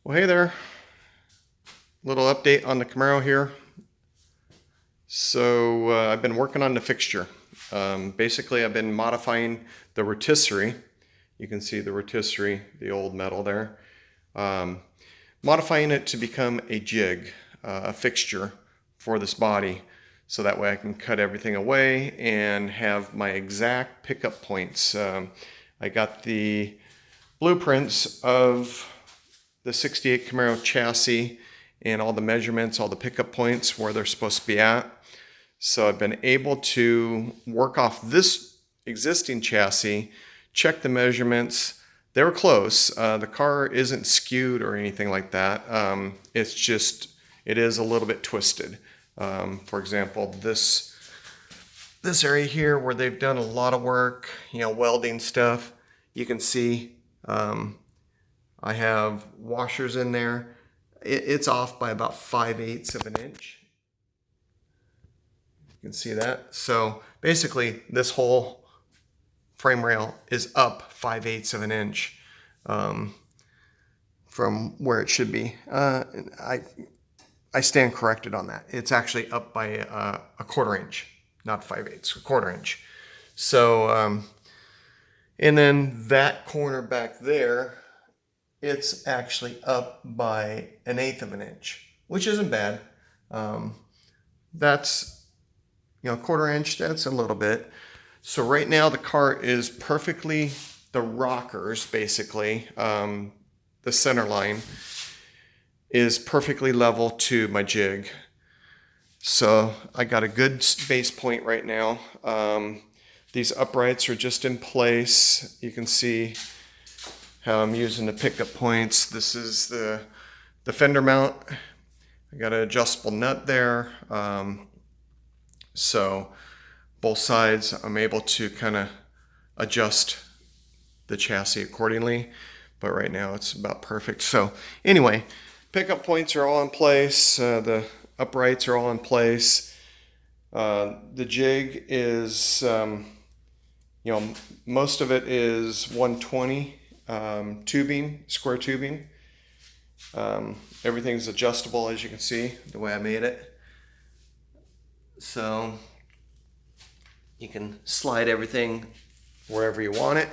Well, hey there. Little update on the Camaro here. So I've been working on the fixture. Basically, I've been modifying the rotisserie. You can see the rotisserie, the old metal there. Modifying it to become a jig, a fixture for this body. So that way I can cut everything away and have my exact pickup points. I got the blueprints of the 68 Camaro chassis and all the measurements, all the pickup points where they're supposed to be at. So I've been able to work off this existing chassis, check the measurements. They were close. The car isn't skewed or anything like that. It's just, it is a little bit twisted. For example, this area here where they've done a lot of work, welding stuff, you can see I have washers in there. It's off by about 5/8 of an inch. You can see that. So basically this whole frame rail is up 5/8 of an inch from where it should be. I stand corrected on that. It's actually up by a 1/4 inch, not 5/8, a 1/4 inch. So, and then that corner back there, it's actually up by 1/8 of an inch, which isn't bad. That's, 1/4 inch, that's a little bit. So right now the car is perfectly, the rockers basically, the center line is perfectly level to my jig. So I got a good base point right now. These uprights are just in place. You can see how I'm using the pickup points. This is the fender mount. I got an adjustable nut there. So both sides I'm able to kind of adjust the chassis accordingly. But right now it's about perfect. So anyway, pickup points are all in place. The uprights are all in place. The jig is, most of it is 120 tubing, square tubing. Everything's adjustable, as you can see, the way I made it. So you can slide everything wherever you want it.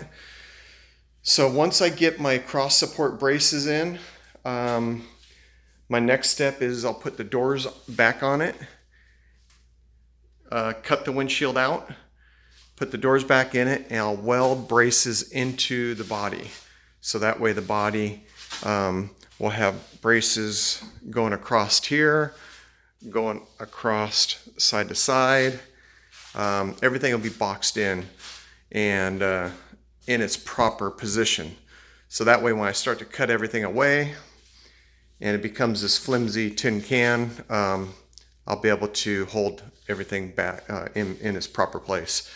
So once I get my cross support braces in, my next step is I'll put the doors back on it, cut the windshield out, put the doors back in it, and I'll weld braces into the body. So that way the body will have braces going across here, going across side to side. Everything will be boxed in and in its proper position. So that way when I start to cut everything away and it becomes this flimsy tin can, I'll be able to hold everything back in its proper place.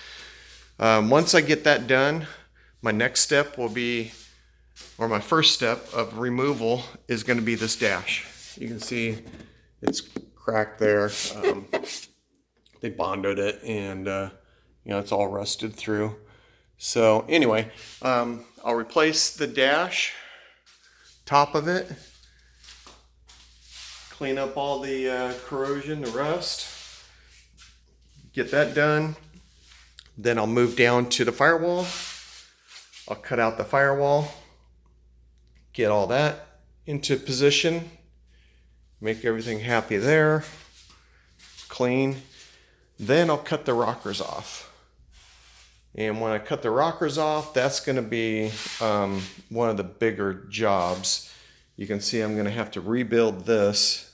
Once I get that done, my next step will be, or my first step of removal is going to be this dash. You can see it's cracked there. They bonded it and it's all rusted through. So anyway, I'll replace the dash, top of it, clean up all the corrosion, the rust, get that done. Then I'll move down to the firewall. I'll cut out the firewall, get all that into position, make everything happy there, clean. Then I'll cut the rockers off. And when I cut the rockers off, that's going to be one of the bigger jobs. You can see I'm going to have to rebuild this.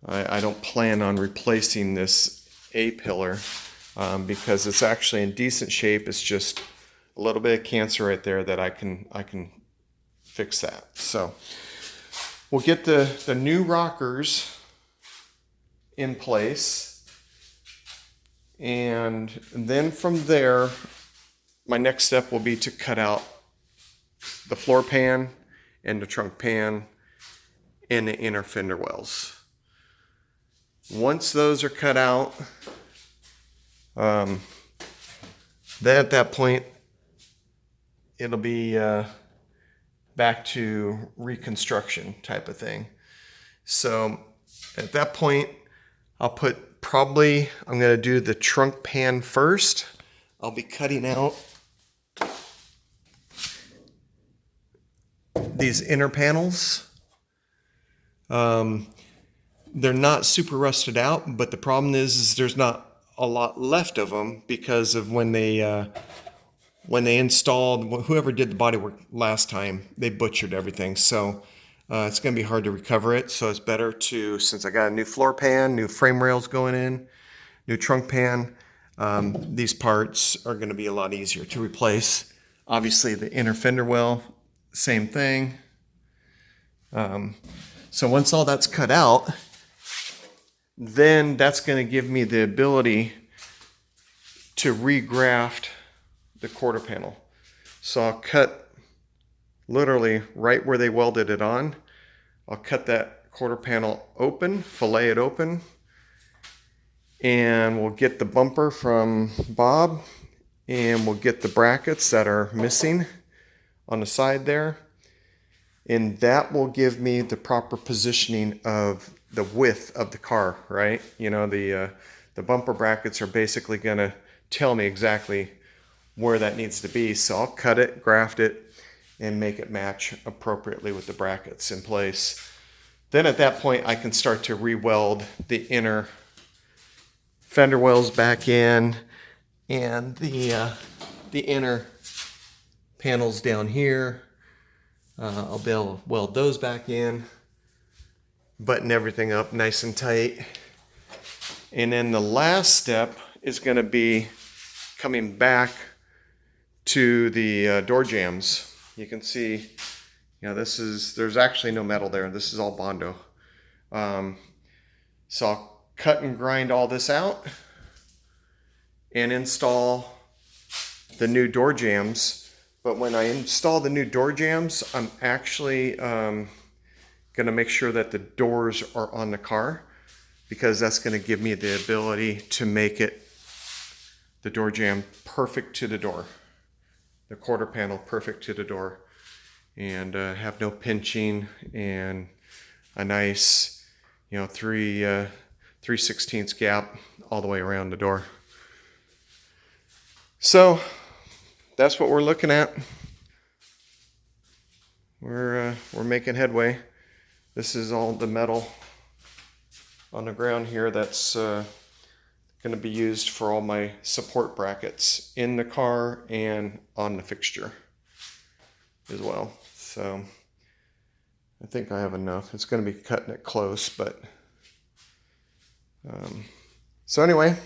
I don't plan on replacing this A-pillar because it's actually in decent shape. It's just a little bit of cancer right there that I can fix that. So we'll get the new rockers in place. And then from there, my next step will be to cut out the floor pan and the trunk pan and the inner fender wells. Once those are cut out, then at that point, it'll be back to reconstruction type of thing. So at that point, I'm going to do the trunk pan first. I'll be cutting out these inner panels. They're not super rusted out, but the problem is there's not a lot left of them because of when they installed, whoever did the bodywork last time, they butchered everything. So it's going to be hard to recover it. So it's better to, since I got a new floor pan, new frame rails going in, new trunk pan, these parts are going to be a lot easier to replace. Obviously the inner fender well, same thing. So once all that's cut out, then that's going to give me the ability to regraft the quarter panel. So I'll cut literally right where they welded it on. I'll cut that quarter panel open, fillet it open, and we'll get the bumper from Bob, and we'll get the brackets that are missing on the side there. And that will give me the proper positioning of the width of the car, right? You know, the bumper brackets are basically going to tell me exactly where that needs to be. So I'll cut it, graft it, and make it match appropriately with the brackets in place. Then at that point, I can start to re-weld the inner fender wells back in, and the inner panels down here. I'll be able to weld those back in, button everything up nice and tight. And then the last step is going to be coming back to the door jambs. You can see, you know, there's actually no metal there. This is all Bondo. So I'll cut and grind all this out and install the new door jambs. But when I install the new door jambs, I'm actually going to make sure that the doors are on the car, because that's going to give me the ability to make the door jamb perfect to the door, the quarter panel perfect to the door, and have no pinching, and a nice, you know, 3/16 gap all the way around the door. So that's what we're looking at. We're making headway. This is all the metal on the ground here that's going to be used for all my support brackets in the car and on the fixture as well. So I think I have enough. It's going to be cutting it close, but so anyway,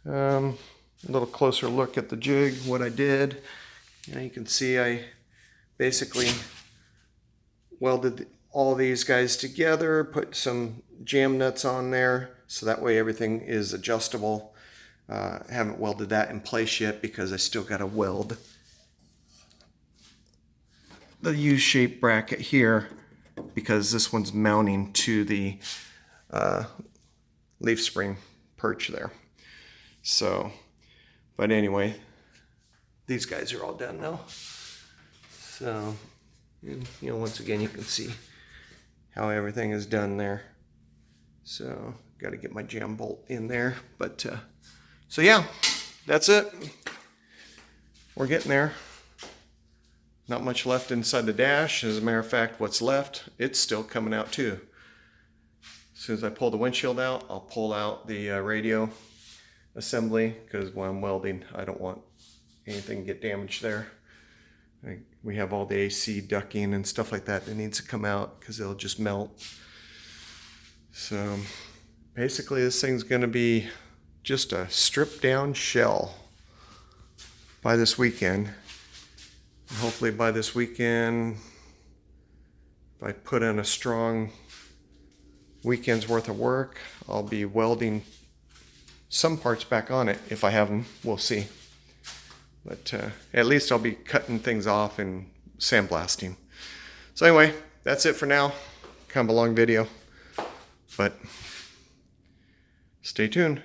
a little closer look at the jig, what I did. You can see I basically welded all these guys together, put some jam nuts on there, so that way everything is adjustable. Haven't welded that in place yet because I still got to weld the U-shaped bracket here, because this one's mounting to the leaf spring perch there. So, but anyway, these guys are all done now. So, and, you know, once again, you can see how everything is done there. So, got to get my jam bolt in there. But, so yeah, that's it. We're getting there. Not much left inside the dash. As a matter of fact, what's left, it's still coming out too. As soon as I pull the windshield out, I'll pull out the radio assembly, because when I'm welding, I don't want anything to get damaged there. We have all the AC ducking and stuff like that needs to come out, because it'll just melt. So basically this thing's going to be just a stripped down shell by this weekend. Hopefully by this weekend, if I put in a strong weekend's worth of work, I'll be welding some parts back on it. If I have them, we'll see. But at least I'll be cutting things off and sandblasting. So anyway, that's it for now. Kind of a long video, but stay tuned.